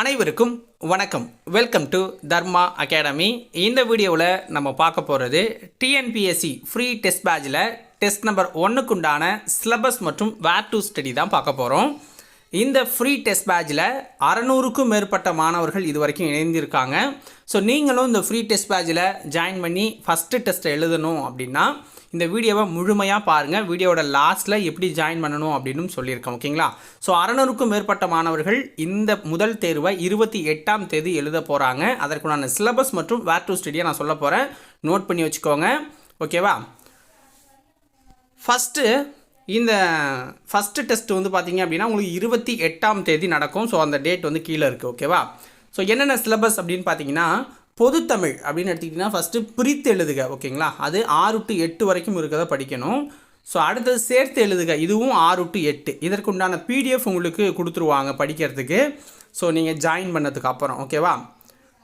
அனைவருக்கும் வணக்கம். Welcome to Dharma academy. இந்த வீடியோவில் நம்ம பார்க்க போகிறது டிஎன்பிஎஸ்சி ஃப்ரீ டெஸ்ட் பேட்சில் டெஸ்ட் நம்பர் 1க்கு உண்டான சிலபஸ் மற்றும் வேர் டு ஸ்டடி தான் பார்க்க போகிறோம். இந்த ஃப்ரீ டெஸ்ட் பேட்சில் 600க்கும் மேற்பட்ட மாணவர்கள் இது வரைக்கும் இணைந்திருக்காங்க. ஸோ நீங்களும் இந்த ஃப்ரீ டெஸ்ட் பேட்சில் ஜாயின் பண்ணி ஃபஸ்ட்டு டெஸ்ட்டை எழுதணும் அப்படின்னா இந்த வீடியோவை முழுமையாக பாருங்கள். வீடியோவோட லாஸ்ட்டில் எப்படி ஜாயின் பண்ணணும் அப்படின்னு சொல்லியிருக்கோம். ஓகேங்களா? ஸோ 600க்கும் மேற்பட்ட மாணவர்கள் இந்த முதல் தேர்வை 28ஆம் தேதி எழுத போகிறாங்க. அதற்குண்டான சிலபஸ் மற்றும் வேர் டு ஸ்டடியை நான் சொல்ல போகிறேன். நோட் பண்ணி வச்சுக்கோங்க. ஓகேவா? இந்த ஃபஸ்ட்டு டெஸ்ட் வந்து பார்த்தீங்க அப்படின்னா உங்களுக்கு 28ஆம் தேதி நடக்கும். ஸோ அந்த டேட் வந்து கீழே இருக்குது. ஓகேவா? ஸோ என்னென்ன சிலபஸ் அப்படின்னு பார்த்தீங்கன்னா பொதுத்தமிழ் அப்படின்னு எடுத்துக்கிட்டிங்கன்னா ஃபஸ்ட்டு பிரித்து எழுதுக. ஓகேங்களா? அது 6 to 8 வரைக்கும் இருக்கிறத படிக்கணும். ஸோ அடுத்தது சேர்த்து எழுதுக, இதுவும் 6 to 8. இதற்குண்டான பிடிஎஃப் உங்களுக்கு கொடுத்துருவாங்க படிக்கிறதுக்கு. ஸோ நீங்கள் ஜாயின் பண்ணதுக்கு அப்புறம். ஓகேவா?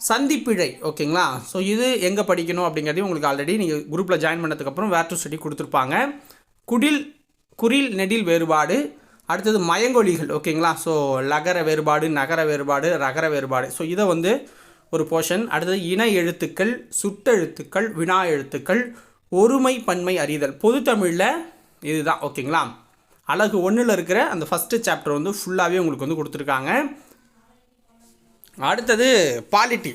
சந்திப்பிழை. ஓகேங்களா? ஸோ இது எங்கே படிக்கணும் அப்படிங்கிறதையும் உங்களுக்கு ஆல்ரெடி நீங்கள் குரூப்பில் ஜாயின் பண்ணதுக்கப்புறம் வேர் டு ஸ்டடி கொடுத்துருப்பாங்க. குறில் நெடில் வேறுபாடு, அடுத்தது மயங்கொலிகள். ஓகேங்களா? ஸோ லகர வேறுபாடு, நகர வேறுபாடு, ரகர வேறுபாடு. ஸோ இதை வந்து ஒரு போர்ஷன். அடுத்தது இணை எழுத்துக்கள், சுட்டெழுத்துக்கள், வினா எழுத்துக்கள், ஒருமை பன்மை அறிதல். பொதுத்தமிழில் இதுதான். ஓகேங்களா? அழகு 1ல் இருக்கிற அந்த ஃபஸ்ட்டு சாப்டர் வந்து ஃபுல்லாகவே உங்களுக்கு வந்து கொடுத்துருக்காங்க. அடுத்தது பாலிட்டி.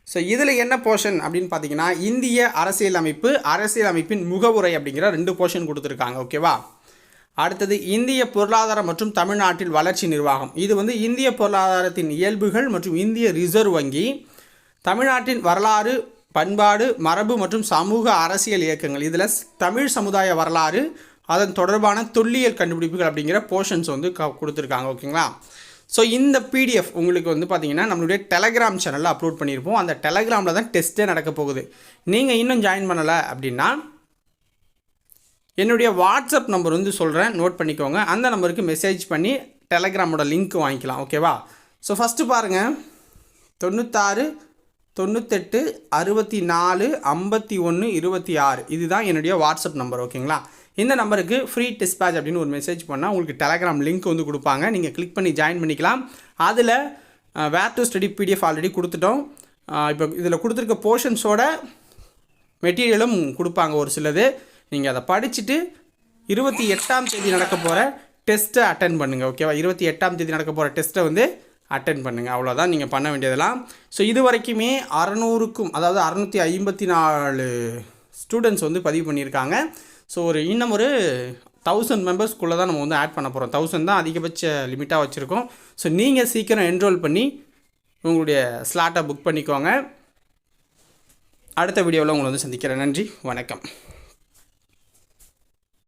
ஸோ இதில் என்ன போர்ஷன் அப்படின்னு பார்த்தீங்கன்னா இந்திய அரசியலமைப்பின் முகவுரை அப்படிங்கிற 2 போர்ஷன் கொடுத்துருக்காங்க. ஓகேவா? அடுத்தது இந்திய பொருளாதாரம் மற்றும் தமிழ்நாட்டில் வளர்ச்சி நிர்வாகம். இது வந்து இந்திய பொருளாதாரத்தின் இயல்புகள் மற்றும் இந்திய ரிசர்வ் வங்கி, தமிழ்நாட்டின் வரலாறு, பண்பாடு, மரபு மற்றும் சமூக அரசியல் இயக்கங்கள். இதில் தமிழ் சமுதாய வரலாறு, அதன் தொடர்பான தொல்லியல் கண்டுபிடிப்புகள் அப்படிங்கிற போர்ஷன்ஸ் வந்து கொடுத்துருக்காங்க. ஓகேங்களா? ஸோ இந்த பிடிஎஃப் உங்களுக்கு வந்து பார்த்தீங்கன்னா நம்மளுடைய டெலகிராம் சேனலில் அப்லோட் பண்ணியிருப்போம். அந்த டெலகிராமில் தான் டெஸ்ட்டே நடக்க போகுது. நீங்கள் இன்னும் ஜாயின் பண்ணலை அப்படின்னா என்னுடைய வாட்ஸ்அப் நம்பர் வந்து சொல்கிறேன், நோட் பண்ணிக்கோங்க. அந்த நம்பருக்கு மெசேஜ் பண்ணி டெலகிராமோட லிங்க் வாங்கிக்கலாம். ஓகேவா? ஸோ ஃபஸ்ட்டு பாருங்கள், 96 98 64 51 26 இதுதான் என்னுடைய வாட்ஸ்அப் நம்பர். ஓகேங்களா? இந்த நம்பருக்கு ஃப்ரீ டெஸ்ட் பேட்ச் அப்படின்னு ஒரு மெசேஜ் பண்ணால் உங்களுக்கு டெலகிராம் லிங்க் வந்து கொடுப்பாங்க. நீங்கள் கிளிக் பண்ணி ஜாயின் பண்ணிக்கலாம். அதில் வேர் டு ஸ்டடி பிடிஎஃப் ஆல்ரெடி கொடுத்துட்டோம். இப்போ இதில் கொடுத்துருக்க போர்ஷன்ஸோட மெட்டீரியலும் கொடுப்பாங்க ஒரு சிலது. நீங்கள் அதை படிச்சுட்டு 28ஆம் தேதி நடக்க போகிற டெஸ்ட்டை அட்டன் பண்ணுங்கள். ஓகேவா? 28ஆம் தேதி நடக்க போகிற டெஸ்ட்டை வந்து அட்டன் பண்ணுங்கள். அவ்வளோதான் நீங்கள் பண்ண வேண்டியதெல்லாம். ஸோ இது வரைக்குமே 600க்கும் அதாவது 654 ஸ்டூடெண்ட்ஸ் வந்து பதிவு பண்ணியிருக்காங்க. ஸோ இன்னும் ஒரு 1000 மெம்பர்ஸ்க்குள்ளே தான் நம்ம வந்து ஆட் பண்ண போகிறோம். 1000 தான் அதிகபட்ச லிமிட்டாக வச்சுருக்கோம். ஸோ நீங்கள் சீக்கிரம் என்ரோல் பண்ணி உங்களுடைய ஸ்லாட்டை புக் பண்ணிக்கோங்க. அடுத்த வீடியோவில் உங்களை வந்து சந்திக்கிறேன். நன்றி, வணக்கம்.